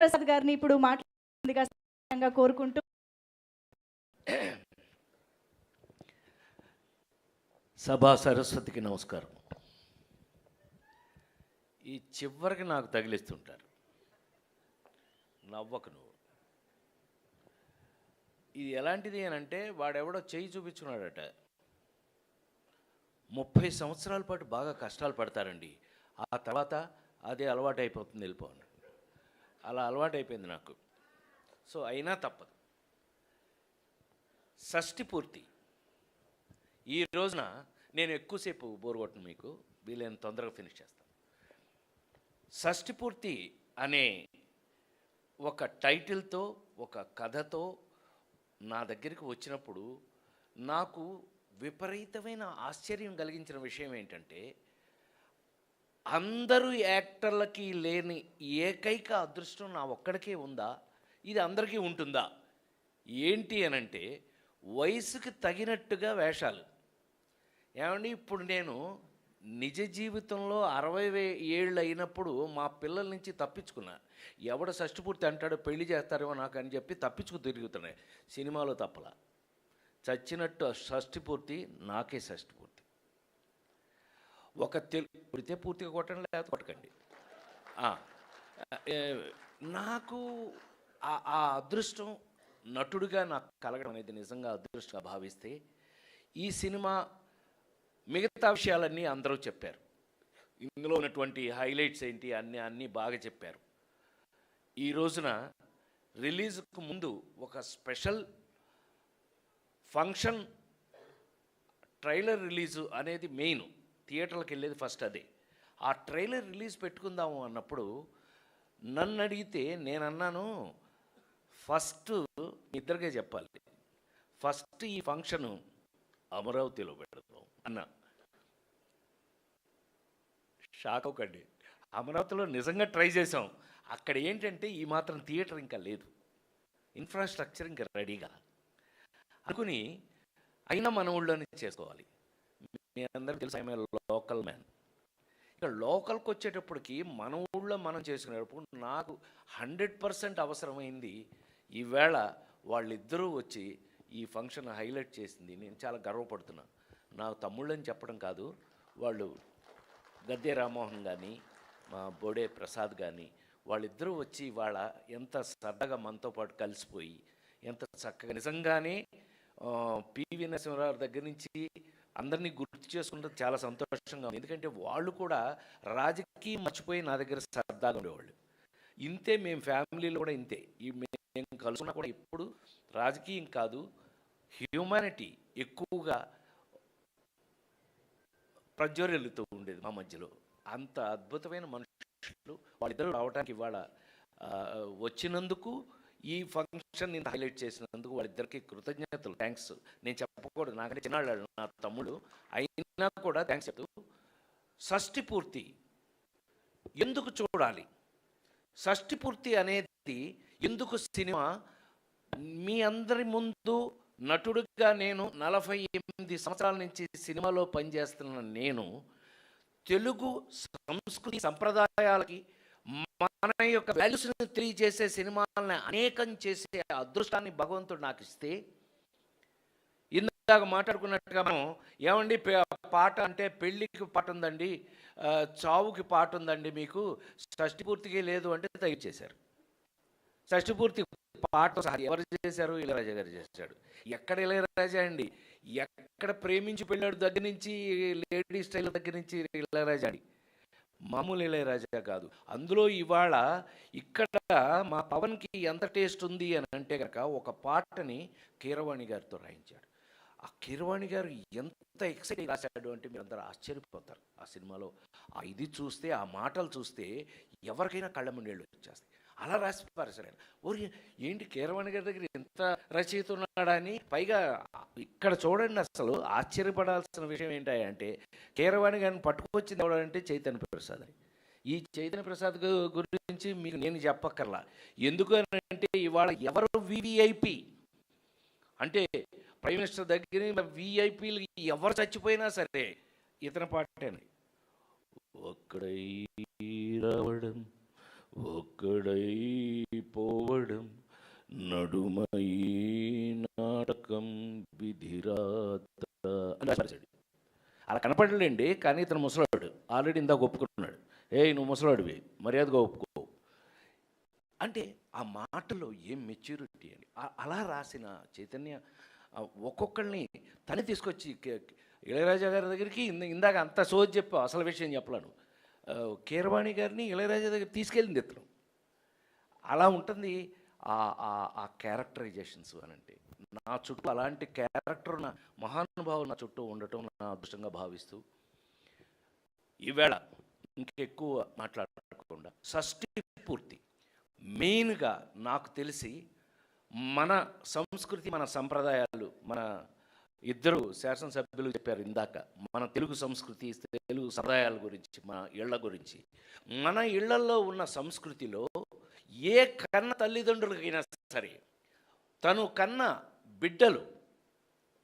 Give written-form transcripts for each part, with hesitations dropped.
ప్రసాద్ గారిని ఇప్పుడు మాట్లాడుతుందిగా కోరుకుంటూ. సభా సరస్వతికి నమస్కారం. ఈ చివరికి నాకు తగిలిస్తుంటారు, నవ్వకు నువ్వు. ఇది ఎలాంటిది అని అంటే, వాడెవడో చేయి చూపించుకున్నాడట. 30 సంవత్సరాల పాటు బాగా కష్టాలు పడతారండి, ఆ తర్వాత అదే అలవాటు అయిపోతుంది, వెళ్ళిపోను. అలా అలవాటైపోయింది నాకు. సో అయినా తప్పదు. షష్ఠి పూర్తి ఈ రోజున నేను ఎక్కువసేపు బోర్ కొట్టను, మీకు వీలైన తొందరగా ఫినిష్ చేస్తాను. షష్ఠి పూర్తి అనే ఒక టైటిల్తో, ఒక కథతో నా దగ్గరికి వచ్చినప్పుడు నాకు విపరీతమైన ఆశ్చర్యం కలిగించిన విషయం ఏంటంటే, అందరూ యాక్టర్లకి లేని ఏకైక అదృష్టం నా ఒక్కడికే ఉందా, ఇది అందరికీ ఉంటుందా ఏంటి అనంటే, వయసుకి తగినట్టుగా వేషాలు. ఏమండి, ఇప్పుడు నేను నిజ జీవితంలో 60 ఏళ్ళు అయినప్పుడు మా పిల్లల నుంచి తప్పించుకున్నా. ఎవడ షష్ఠి పూర్తి అంటాడో పెళ్లి చేస్తారేమో నాకు అని చెప్పి తప్పించుకు తిరుగుతున్నాయి. సినిమాలో తప్పలా, చచ్చినట్టు షష్ఠి పూర్తి నాకే షష్ఠి పూర్తి. ఒక పుడితే పూర్తిగా కొట్టండి, లేకపోతే కొట్టకండి. నాకు ఆ అదృష్టం నటుడిగా నాకు కలగడం అనేది నిజంగా అదృష్టంగా భావిస్తే, ఈ సినిమా మిగతా విషయాలన్నీ అందరూ చెప్పారు. ఇందులో ఉన్నటువంటి హైలైట్స్ ఏంటి అన్నీ బాగా చెప్పారు. ఈ రోజున రిలీజ్కు ముందు ఒక స్పెషల్ ఫంక్షన్, ట్రైలర్ రిలీజు అనేది మెయిన్. థియేటర్లకు వెళ్ళేది ఫస్ట్ అదే. ఆ ట్రైలర్ రిలీజ్ పెట్టుకుందాము అన్నప్పుడు నన్ను అడిగితే నేనన్నాను, ఫస్ట్ ఇద్దరికే చెప్పాలి, ఫస్ట్ ఈ ఫంక్షను అమరావతిలో పెడతాం అన్నా. షాక్ అవ్వకండి, అమరావతిలో నిజంగా ట్రై చేసాం. అక్కడ ఏంటంటే ఈ మాత్రం థియేటర్ ఇంకా లేదు, ఇన్ఫ్రాస్ట్రక్చర్ ఇంకా రెడీగా అనుకుని, అయినా మన ఊళ్ళోనే చేసుకోవాలి. మీ అందరికీ తెలుసు, ఐఎమ్ లోకల్ మ్యాన్. ఇక లోకల్కి వచ్చేటప్పటికి మన ఊళ్ళో మనం చేసుకునేటప్పుడు నాకు 100% అవసరమైంది. ఈవేళ వాళ్ళిద్దరూ వచ్చి ఈ ఫంక్షన్ హైలైట్ చేసింది. నేను చాలా గర్వపడుతున్నాను. నా తమ్ముళ్ళని చెప్పడం కాదు, వాళ్ళు గద్దె రామ్మోహన్ కానీ, మా బోడే ప్రసాద్ కానీ, వాళ్ళిద్దరూ వచ్చి వాళ్ళ ఎంత సరదాగా మనతో పాటు కలిసిపోయి, ఎంత చక్కగా నిజంగానే పివి నరసింహారావు దగ్గర నుంచి అందరినీ గుర్తు చేసుకుంటే చాలా సంతోషంగా ఉంది. ఎందుకంటే వాళ్ళు కూడా రాజకీయం మర్చిపోయి నా దగ్గర సరదాగా ఉండేవాళ్ళు. ఇంతే, మేము ఫ్యామిలీలో కూడా ఇంతే. మేము కలుసుకున్నా కూడా ఇప్పుడు రాజకీయం కాదు, హ్యూమానిటీ ఎక్కువగా ప్రజ్వరిల్లుతూ ఉండేది మా మధ్యలో. అంత అద్భుతమైన మనుషులు వాళ్ళిద్దరూ రావడానికి ఇవాళ వచ్చినందుకు, ఈ ఫంక్షన్ నేను హైలైట్ చేసినందుకు వాళ్ళిద్దరికీ కృతజ్ఞతలు, థ్యాంక్స్. నేను చెప్పకూడదు, నాకంటే చిన్నాళ్ళు నా తమ్ముడు, అయినా కూడా థ్యాంక్స్ చెప్తూ, షష్ఠి పూర్తి ఎందుకు చూడాలి, షష్ఠి పూర్తి అనేది ఎందుకు సినిమా, మీ అందరి ముందు నటుడిగా నేను 48 సంవత్సరాల నుంచి సినిమాలో పనిచేస్తున్న నేను, తెలుగు సంస్కృతి సంప్రదాయాలకి మన యొక్క వాల్యూస్ని తెలియజేసే సినిమాలని అనేకం చేసే అదృష్టాన్ని భగవంతుడు నాకు ఇస్తే, ఇందాక మాట్లాడుకున్నట్టుగా మనం ఏమండి పాట అంటే పెళ్ళికి పాట ఉందండి, చావుకి పాట ఉందండి, మీకు షష్ఠి పూర్తికి లేదు అంటే తగ్గించేశారు. షష్ఠి పూర్తి పాట ఎవరు చేశారు? ఇళయరాజా గారు చేశాడు. ఎక్కడ ఇళయరాజా అండి, ఎక్కడ ప్రేమించి పెళ్ళాడు దగ్గర నుంచి, లేడీ స్టైల్ దగ్గర నుంచి ఇళయరాజా అండి, మామూలు ఇళయరాజా కాదు. అందులో ఇవాళ ఇక్కడ మా పవన్కి ఎంత టేస్ట్ ఉంది అని అంటే కనుక, ఒక పాటని కీరవాణి గారితో రాయించాడు. ఆ కీరవాణి గారు ఎంత ఎక్సైట్ రాశాడు అంటే మీరు అందరూ ఆశ్చర్యపోతారు. ఆ సినిమాలో ఆ ఇది చూస్తే, ఆ మాటలు చూస్తే ఎవరికైనా కళ్ళ ముండేళ్ళు వచ్చేస్తాయి. అలా రాసి పారేశారు ఆయన. ఓరి ఏంటి కీరవాణి గారి దగ్గర ఎంత రచయిత ఉన్నాడని. పైగా ఇక్కడ చూడండి, అసలు ఆశ్చర్యపడాల్సిన విషయం ఏంటంటే, కీరవాణి గారిని పట్టుకొచ్చింది ఎవడంటే చైతన్య ప్రసాద్. ఈ చైతన్య ప్రసాద్ గురించి మీకు నేను చెప్పక్కర్లా. ఎందుకు అంటే ఇవాళ ఎవరు వివిఐపి అంటే, ప్రైమ్ మినిస్టర్ దగ్గర విఐపీలు ఎవరు చచ్చిపోయినా సరే ఇతని పాటేనండి. ఒక్కడై రావడం ఒక్కడైపోవడం నడుమై నాటకం విధిరాత అని రాశాడు. అలా కనపడలేండి, కానీ ఇతను ముసలాడు, ఆల్రెడీ ఇందాక ఒప్పుకున్నాడు. నువ్వు ముసలాడివి, మర్యాదగా ఒప్పుకో అంటే ఆ మాటలో ఏం మెచ్యూరిటీ అని. అలా రాసిన చైతన్య ఒక్కొక్కరిని తనే తీసుకొచ్చి ఇళయరాజా గారి దగ్గరికి ఇందాక అంత సోది చెప్పావు, అసలు విషయం చెప్పలేను. కీరవాణి గారిని ఇళయరాజా దగ్గర తీసుకెళ్ళింది ఇతను. అలా ఉంటుంది ఆ క్యారెక్టరైజేషన్స్ అని. అంటే నా చుట్టూ అలాంటి క్యారెక్టర్ ఉన్న మహానుభావులు నా చుట్టూ ఉండటం నా అదృష్టంగా భావిస్తూ, ఈవేళ ఇంకెక్కువ మాట్లాడకుండా షష్ఠి పూర్తి మెయిన్గా నాకు తెలిసి మన సంస్కృతి, మన సంప్రదాయాలు, మన ఇద్దరు శాసనసభ్యులు చెప్పారు ఇందాక, మన తెలుగు సంస్కృతి, తెలుగు సంప్రదాయాల గురించి, మన ఇళ్ల గురించి. మన ఇళ్లల్లో ఉన్న సంస్కృతిలో ఏ కన్న తల్లిదండ్రులకైనా సరే తను కన్న బిడ్డలు,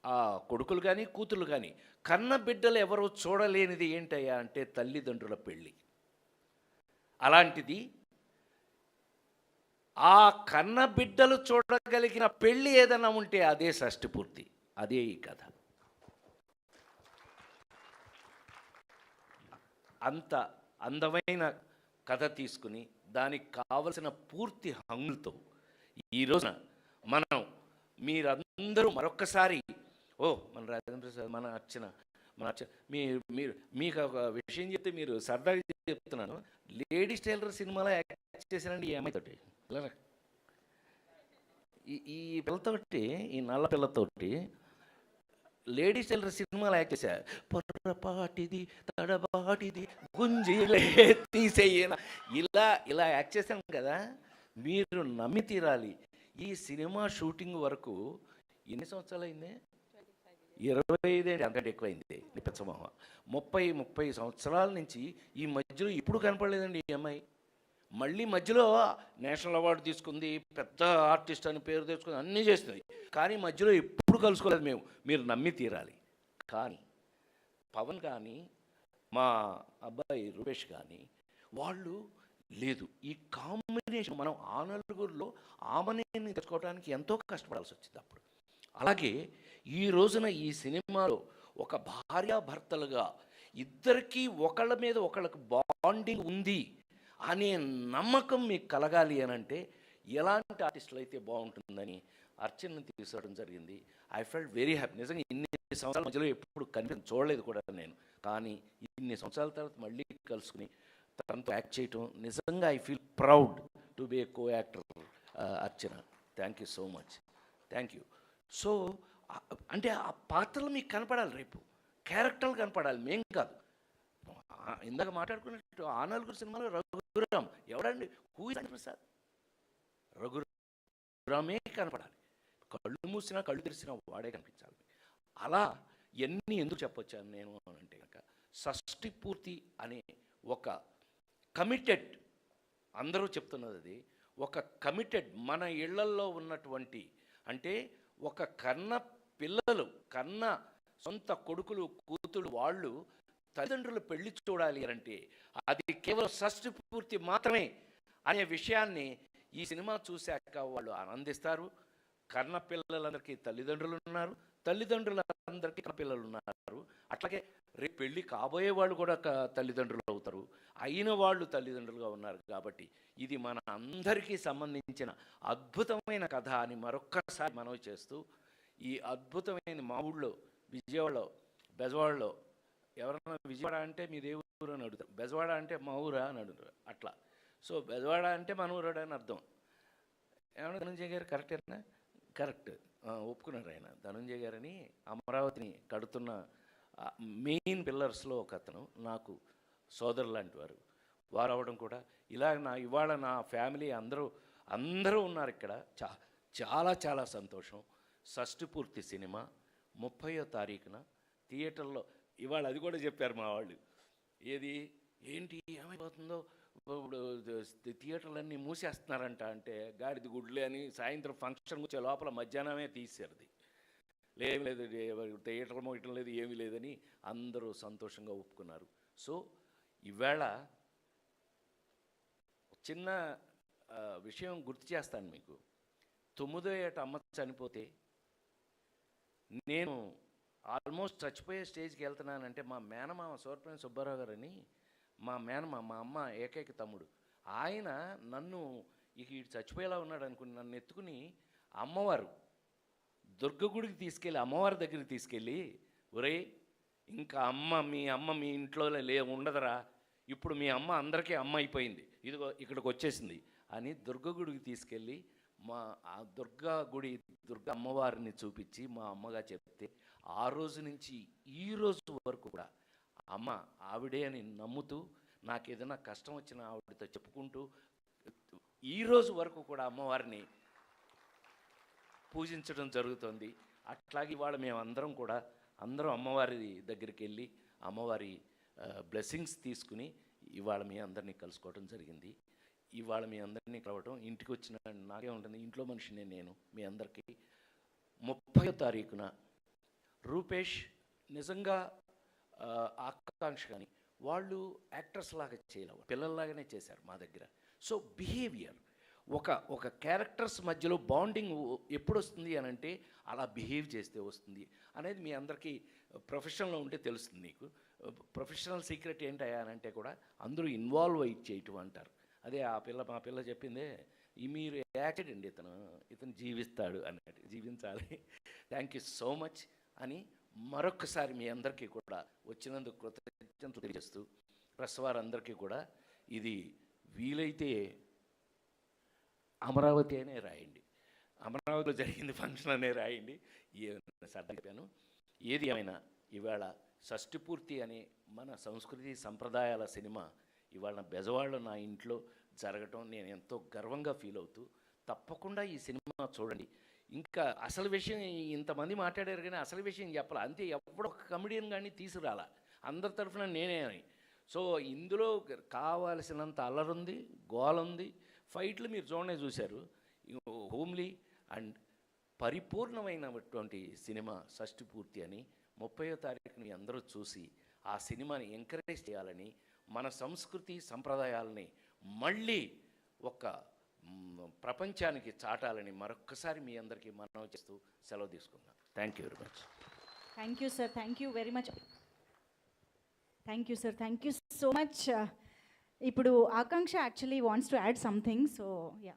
ఆ కొడుకులు కానీ కూతురు కానీ, కన్న బిడ్డలు ఎవరో చూడలేనిది ఏంటయ్యా అంటే తల్లిదండ్రుల పెళ్ళి. అలాంటిది ఆ కన్న బిడ్డలు చూడగలిగిన పెళ్ళి ఏదైనా ఉంటే అదే షష్ఠి పూర్తి, అదే ఈ కథ. అంత అందమైన కథ తీసుకుని దానికి కావలసిన పూర్తి హంగులతో ఈ రోజున మనం మీరందరూ మరొక్కసారి మన రాజేంద్ర సార్, మన అర్చన మీరు మీకు ఒక విషయం చెప్తే మీరు సరదాగా చెప్తున్నాను. లేడీస్ టైలర్ సినిమాలో యాక్ట్ చేశానండి ఈ అమ్మాయితోటి. ఈ పిల్లతోటి, ఈ నల్ల పిల్లతోటి లేడీస్ టైలర్ సినిమాలో యాక్ట్ చేశా. పొర్రపాటిది తడబాటిది గుంజిలే తీసేయన, ఇలా యాక్ట్ చేశాను కదా. మీరు నమ్మి తీరాలి. ఈ సినిమా షూటింగ్ వరకు ఎన్ని సంవత్సరాలు అయింది? 25 అంతకంటే ఎక్కువైంది. నిప్పించమోహ 30 సంవత్సరాల నుంచి ఈ మధ్యలో ఇప్పుడు కనపడలేదండి ఈ అమ్మాయి. మళ్ళీ మధ్యలో నేషనల్ అవార్డు తీసుకుంది, పెద్ద ఆర్టిస్ట్ అని పేరు తెచ్చుకుంది, అన్నీ చేస్తుంది. కానీ మధ్యలో ఎప్పుడు కలుసుకోలేదు మేము, మీరు నమ్మి తీరాలి. కానీ పవన్ కానీ, మా అబ్బాయి రూపేష్ కానీ, వాళ్ళు లేదు. ఈ కాంబినేషన్ మనం ఆ నలుగురిలో ఆమెని తెచ్చుకోవడానికి ఎంతో కష్టపడాల్సి వచ్చింది అప్పుడు. అలాగే ఈ రోజున ఈ సినిమాలో ఒక భార్యాభర్తలుగా ఇద్దరికీ ఒకళ్ళ మీద ఒకళ్ళకి బాండింగ్ ఉంది అనే నమ్మకం మీకు కలగాలి అని అంటే ఎలాంటి ఆర్టిస్టులు అయితే బాగుంటుందని అర్చనని తీసుకోవడం జరిగింది. I felt very happy. నిజంగా ఇన్ని సంవత్సరాల మధ్యలో ఎప్పుడు చూడలేదు కూడా నేను, కానీ ఇన్ని సంవత్సరాల తర్వాత మళ్ళీ కలుసుకుని తనతో యాక్ట్ చేయటం నిజంగా I feel proud to be A co actor Archana. Thank you so much, thank you. So అంటే ఆ పాత్రలు మీకు కనపడాలి, రేపు క్యారెక్టర్లు కనపడాలి, మేం కాదు. ఇందాక మాట్లాడుకున్నట్టు ఆ నలుగురు సినిమాలో రఘురామ్ ఎవడండి? Who is Prasad? రఘురామే కనపడాలి. కళ్ళు మూసినా కళ్ళు తెరిసినా వాడే కనిపించాలి. అలా ఎన్ని ఎందుకు చెప్పొచ్చాను నేను అంటే కనుక, షష్ఠి పూర్తి అనే ఒక కమిటెడ్, అందరూ చెప్తున్నది అది, ఒక కమిటెడ్ మన ఇళ్లల్లో ఉన్నటువంటి, అంటే ఒక కన్న పిల్లలు, కన్న సొంత కొడుకులు కూతురు వాళ్ళు తల్లిదండ్రులు పెళ్లి చూడాలి అంటే అది కేవలం షష్ఠి పూర్తి మాత్రమే అనే విషయాన్ని ఈ సినిమా చూశాక వాళ్ళు ఆనందిస్తారు. కన్న పిల్లలందరికీ తల్లిదండ్రులు ఉన్నారు, తల్లిదండ్రులందరికీ కన్న పిల్లలు ఉన్నారు. అట్లాగే రేపు పెళ్ళి కాబోయే వాళ్ళు కూడా తల్లిదండ్రులు అవుతారు, అయిన వాళ్ళు తల్లిదండ్రులుగా ఉన్నారు. కాబట్టి ఇది మన అందరికీ సంబంధించిన అద్భుతమైన కథ అని మరొక్కసారి మనవి చేస్తూ, ఈ అద్భుతమైన మా ఊళ్ళో విజయవాడలో, బెజవాడలో, ఎవరన్నా విజయవాడ అంటే మీరు ఏ ఊరు అని అడుగుతారు, బెజవాడ అంటే మా ఊరా అని అడుగుతారు. అట్లా సో బెజవాడ అంటే మన ఊరాడు అని అర్థం. ఏమన్నా ధనంజయ గారు కరెక్టేనా? కరెక్ట్, ఒప్పుకున్నారు ఆయన. ధనంజయ గారని అమరావతిని కడుతున్న మెయిన్ పిల్లర్స్లో ఒక అతను, నాకు సోదరు లాంటి వారు. వారు అవ్వడం కూడా ఇలా ఇవాళ నా ఫ్యామిలీ అందరూ ఉన్నారు ఇక్కడ. చాలా చాలా సంతోషం. షష్ఠి పూర్తి సినిమా 30వ తారీఖున థియేటర్లో, ఇవాళ అది కూడా చెప్పారు మా వాళ్ళు, ఏంటి ఏమైపోతుందో ఇప్పుడు థియేటర్లన్నీ మూసేస్తున్నారంట అంటే, గాడిది గుడ్లే అని సాయంత్రం ఫంక్షన్ వచ్చే లోపల మధ్యాహ్నమే తీసేది. లేదు థియేటర్ మోయటం లేదు, ఏమీ లేదని అందరూ సంతోషంగా ఒప్పుకున్నారు. సో ఈవేళ చిన్న విషయం గుర్తు చేస్తాను మీకు. 9వ ఏట అమ్మ చనిపోతే నేను ఆల్మోస్ట్ చచ్చిపోయే స్టేజ్కి వెళ్తున్నానంటే మా మేనమామ సూరపల్లి సుబ్బారావు గారని మా అమ్మ ఏకైక తమ్ముడు, ఆయన నన్ను ఇక ఇటు చచ్చిపోయేలా ఉన్నాడు అనుకుని నన్ను ఎత్తుకుని అమ్మవారు దుర్గ గుడికి తీసుకెళ్ళి అమ్మవారి దగ్గరికి తీసుకెళ్ళి, ఒరేయ్ ఇంకా మీ అమ్మ మీ ఇంట్లో ఉండదురా, ఇప్పుడు మీ అమ్మ అందరికీ అమ్మ అయిపోయింది, ఇదిగో ఇక్కడికి వచ్చేసింది అని దుర్గ గుడికి తీసుకెళ్ళి ఆ దుర్గ అమ్మవారిని చూపించి మా అమ్మగా చెప్తే ఆ రోజు నుంచి ఈ రోజు వరకు కూడా అమ్మ ఆవిడే అని నమ్ముతూ నాకు ఏదైనా కష్టం వచ్చిన ఆవిడతో చెప్పుకుంటూ ఈ రోజు వరకు కూడా అమ్మవారిని పూజించడం జరుగుతుంది. అట్లాగే ఇవాళ మేమందరం కూడా అమ్మవారి దగ్గరికి వెళ్ళి అమ్మవారి బ్లెస్సింగ్స్ తీసుకుని ఇవాళ మీ అందరినీ కలుసుకోవడం జరిగింది. ఇవాళ మీ అందరినీ కలవటం, ఇంటికి వచ్చిన నాకే ఉంటుంది, ఇంట్లో మనిషినే నేను. మీ అందరికీ 30వ తారీఖున రూపేష్ నిజంగా ఆకాంక్ష కానీ వాళ్ళు యాక్టర్స్ లాగా చేయలేవు, పిల్లల్లాగానే చేశారు మా దగ్గర. సో బిహేవియర్ ఒక క్యారెక్టర్స్ మధ్యలో బాండింగ్ ఎప్పుడు వస్తుంది అని అంటే అలా బిహేవ్ చేస్తే వస్తుంది అనేది మీ అందరికీ ప్రొఫెషనల్లో ఉంటే తెలుస్తుంది. నీకు ప్రొఫెషనల్ సీక్రెట్ ఏంటయ్యా అని అంటే కూడా అందరూ ఇన్వాల్వ్ అయ్యి చేయటం అంటారు. అదే మా పిల్ల చెప్పిందే, మీరు యాక్టెడ్ అండి, ఇతను జీవిస్తాడు అన్నట్టు, జీవించాలి. థ్యాంక్ యూ సో మచ్ అని మరొకసారి మీ అందరికీ కూడా వచ్చినందుకు కృతజ్ఞతలు తెలియజేస్తూ, ప్రెస్ వారందరికీ కూడా ఇది వీలైతే అమరావతి అనే రాయండి, అమరావతిలో జరిగింది ఫంక్షన్ అనే రాయండి. సరదా చెప్పాను. ఏది ఏమైనా ఇవాళ షష్ఠి పూర్తి అనే మన సంస్కృతి సంప్రదాయాల సినిమా ఇవాళ బెజవాడలో నా ఇంట్లో జరగటం నేను ఎంతో గర్వంగా ఫీల్ అవుతూ, తప్పకుండా ఈ సినిమా చూడండి. ఇంకా అసలు విషయం ఇంతమంది మాట్లాడారు కానీ అసలు విషయం చెప్పాలి అంతే. ఎప్పుడో ఒక కమెడియన్ కానీ తీసుకురాలా, అందరి తరఫున నేనే అని. సో ఇందులో కావాల్సినంత అల్లరుంది, గోలుంది, ఫైట్లు మీరు చూశారు. హోమ్లీ అండ్ పరిపూర్ణమైనటువంటి సినిమా షష్ఠి పూర్తి అని 30వ తారీఖుని అందరూ చూసి ఆ సినిమాని ఎంకరేజ్ చేయాలని, మన సంస్కృతి సంప్రదాయాలని మళ్ళీ ఒక ప్రపంచానికి చాటాలని మరొక్కసారి మీ అందరికీ మనవి చేస్తూ సెలవు తీసుకున్నాను. Thank you very much. Thank you sir, thank you very much. Thank you sir, thank you so much. ఇప్పుడు Akanksha actually wants to add something, so yeah.